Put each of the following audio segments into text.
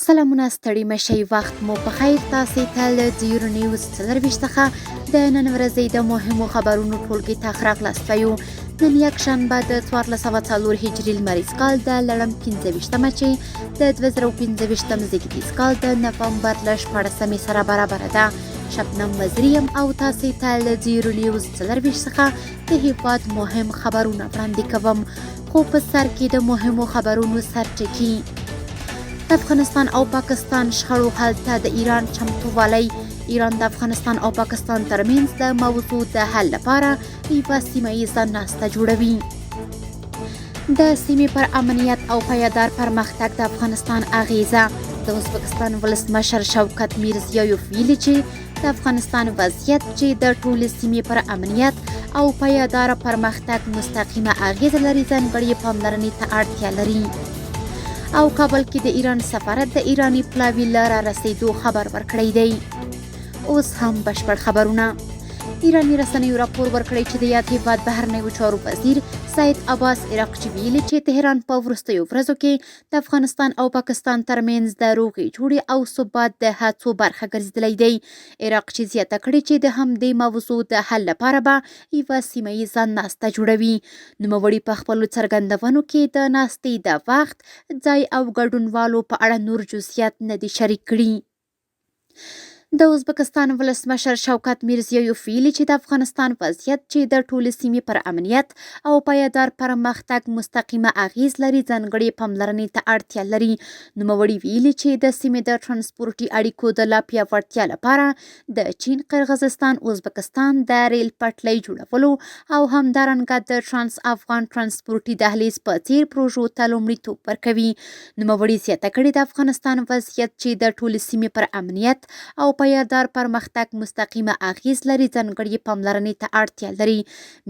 سلامونه ستړي مشئ وخت مو په خیر تاسې ته له ډیرې نیوز 24 څخه د نن ورځې د مهمو خبرونو ټولګي ته راغلاست یو نن یکشنبه د 1404 هجري لمریز کال د لړم 15مه چې د 2015 زیږدیز کال د نومبر ل 14مې سره برابره ده. شبنم وزریم او تاسې ته له ډیرې نیوز 24 څخه د هیواد مهم خبرونه وړاندې کوم. خو په سر کې د مهمو خبرونو سرټکی افغانستان او پاکستان شخړو حل ته د ایران چمتووالی. ایران د افغانستان او پاکستان ترمنځ د موضوع د حل لپاره یوه سیمه ییزه ناسته جوړوي. د سیمې پر امنیت او پایدار پرمختګ د افغانستان اغیزه. د ازبکستان ولسمشر شوکت میرزیایوف ویلي چې د افغانستان وضعیت چې د ټولې سیمې پر امنیت او پایدار پرمختګ مستقیمه اغیزه لري ځانګړې پاملرنې ته اړتیا لري. او کابل کې د ایران سفارت د ایرانی پلاوي له رارسېدو خبر ورکړی دی. اوس هم بشپړ خبرونه. ایرانی رسنیو راپور ورکړی چې د یاد هیواد بهرنیو چارو وزیر سید عباس عراقچي ویلي چې تهران په وروستیو ورځو کې د افغانستان او پاکستان ترمنځ د روغې جوړې او ثبات د هڅو برخه ګرځېدلی دی. عراقچي زیاته کړې چې د همدې موضوع د حل لپاره به یوه سیمه ییزه ناسته جوړوي. نوموړي په خپلو څرګندونو کې د ناستې د وخت، ځای او ګډونوالو په اړه نور جزئیات نه دي شریک کړي. د ازبکستان ولسمشر شوکت میرزیایوف ویلي چې د افغانستان وضعیت چې د ټولې سیمې پر امنیت او پایدار پرمختګ مستقیمه اغیز لري ځانګړې پاملرنې ته اړتیا لري. نوموړي ویلي چې د سیمې د ټرانسپورټي اړیکو د لا پیاوړتیا لپاره د چین، قرغیزستان، ازبکستان د ریل پټلۍ جوړولو او همدارنګه د ټرانس افغان ټرانسپورټي دهلیز په څیر پروژو ته لومړیتوب ورکوي. نوموړي زیاته کړې د افغانستان وضعیت چې د ټولې سیمې پر امنیت او پایدار پرمختګ مستقیمه اغیز لري ځانګړې پاملرنې ته اړتیا لري.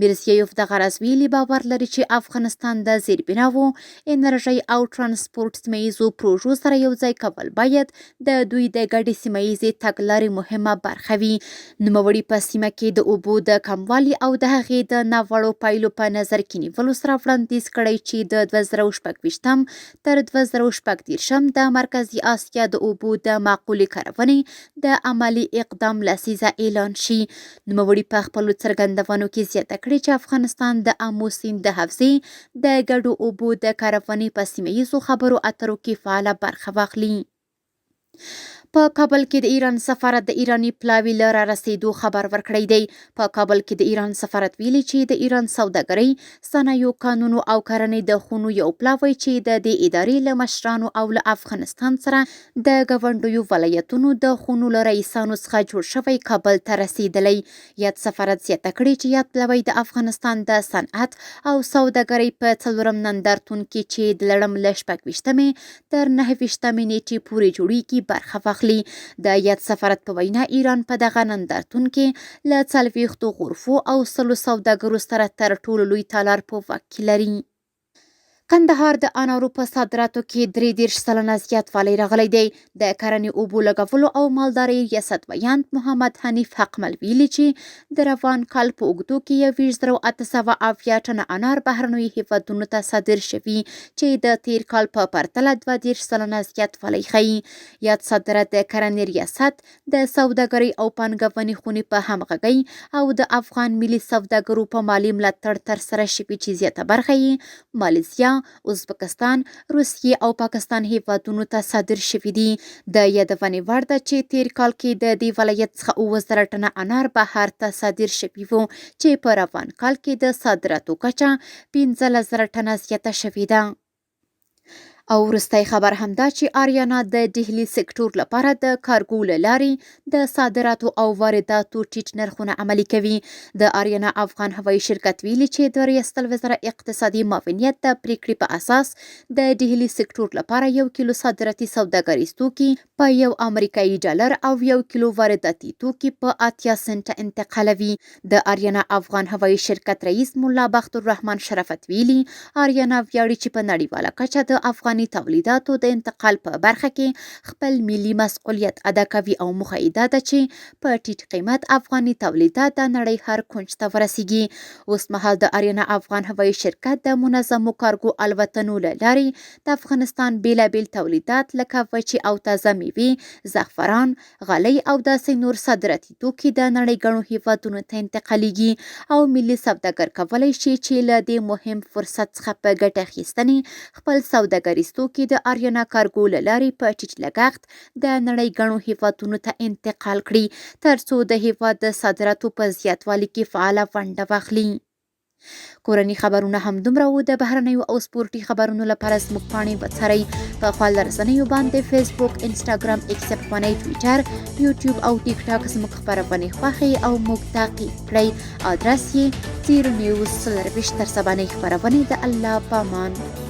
میرزیایوف د غرض ویلي باور لري چې افغانستان د زیربناوو، انرژۍ او ټرانسپورټ سیمهییزو پروژو سره یوځای کول باید د دوی د ګډې سیمهییزې تګلارې مهمه برخه وي. نوموړي په سیمه کې د اوبو د کموالي او د هغې د ناوړو پایلو په نظر کې نیولو سره وړاندیز کړی چې د 2016 تر 2030 د مرکزي اسیا د اوبو د معقولې کارونې د عملی اقدام لسیزه اعلان شي. نوموړي په خپلو څرګندونو کې زیاته کړې چې افغانستان د آمو سیند د حوزې د ګډو اوبو د کارونې په سیمه ییزو خبرو اترو کې فعاله برخه واخلي. په کابل کې د ایران سفارت د ایرانی پلاوي له رارسېدو خبر ورکړی دی. په کابل کې د ایران سفارت ویلي چې د ایران سوداګرۍ، صنایعو، کانونو او کرنې د خونو یو پلاوی چې د دې ادارې له مشرانو او له افغانستان سره د ګاونډیو ولایتونو د خونو له رئیسانو څخه جوړ شوی کابل ته رسېدلی. یاد سفارت زیاته کړې چې یاد پلاوی د افغانستان د صنعت او سوداګرۍ په 4م نندارتون کې چې د لړم له 26مې تر 29مې نیټې پورې جوړیږي برخه واخلي. د یاد سفارت په وینا ایران په دغه نندارتون کې له 40 غرفو او 100 سوداګرو سره تر ټولو لوی تالار په واک کې لري. کندهار د انارو په صادراتو کې 33 سلنه زیاتوالی راغلی دی. د کرنې، اوبو لګولو او مالدارۍ ریاست ویاند محمد حنیف حقمل ویلي چې د روان کال په اوږدو کې 28,800 ټنه انار بهرنیو هیوادونو ته صادر شوي چې د تیر کال په پرتله 32 سلنه زیاتوالی ښیي. یاد صادرات د کرنې ریاست د سوداګرۍ او پانګونې خونې په همغږۍ او د افغان ملي سوداګرو په مالي ملاتړ ترسره شوي چې زیاته برخه یې مالیزیا، ازبکستان، روسیې او پاکستان هیوادونو ته صادر شوي دي. د یادونې وړ ده چې تیر کال کې د دې ولایت څخه 9,000 ټنه انار بهر ته صادر شوي وو چې په روان کال کې د صادراتو کچه 15,000 ټنه زیاته شوې ده. او وروستی خبر همدا چې آریانا د ډهلي سکتور لپاره د کارګو له لارې د صادراتو او وارداتو ټیټ نرخونه عملي کوي. د آریانا افغان هوایي شرکت ویلي چې د ریاست الوزرا اقتصادي معاونیت د پریکړې په اساس د ډهلي سکتور لپاره 1 کیلو صادراتي سوداګریز توکي په $1 او 1 کیلو وارداتي توکي په 80 سنټه انتقالوي. د آریانا افغان هوایي شرکت رئیس مولا بخت الرحمن شرافت ویلي آریانا ویاړي چې په نړیواله کچه د افغان افغاني تولیداتو د انتقال په برخه کې خپل ملي مسؤلیت ادا کوي او موخه یې دا ده چې په ټیټ قیمت افغاني تولیدات د نړۍ هر کونج ته ورسیږي. اوس مهال د اریانا افغان هوایي شرکت د منظمو کارګو الوتنو له لارې د افغانستان بیلابیل تولیدات لکه وچې او تازه میوې، زعفران، غلۍ او داسې نور صادراتي توکي د نړۍ ګڼو هیوادونو ته انتقالیږي او ملي سوداګر کولی شي چې له دې مهم فرصت څخه په ګټه اخیستنې خپل سوداګریز توکي د اریانا کارګو له لارې په ټیټ لګښت د نړۍ ګڼو هیوادونو ته انتقال کړي ترڅو د هیواد د صادراتو په زیاتوالي کې فعاله ونډه واخلي. کورني خبرونه همدومره وو. د بهرنیو او سپورټي خبرونو لپاره زموږ پاڼې وڅارئ. په خپل رسنیو باندې فیسبوک، انسټاګرام، ایکس افغاني، ټویټر، یوټیوب او ټیک ټاک زموږ خبرونه خوښئ او موږ تعقیب کړئ. ادرس یې 0 نیوز 24 تر سبانۍ خبرونه د الله په امان.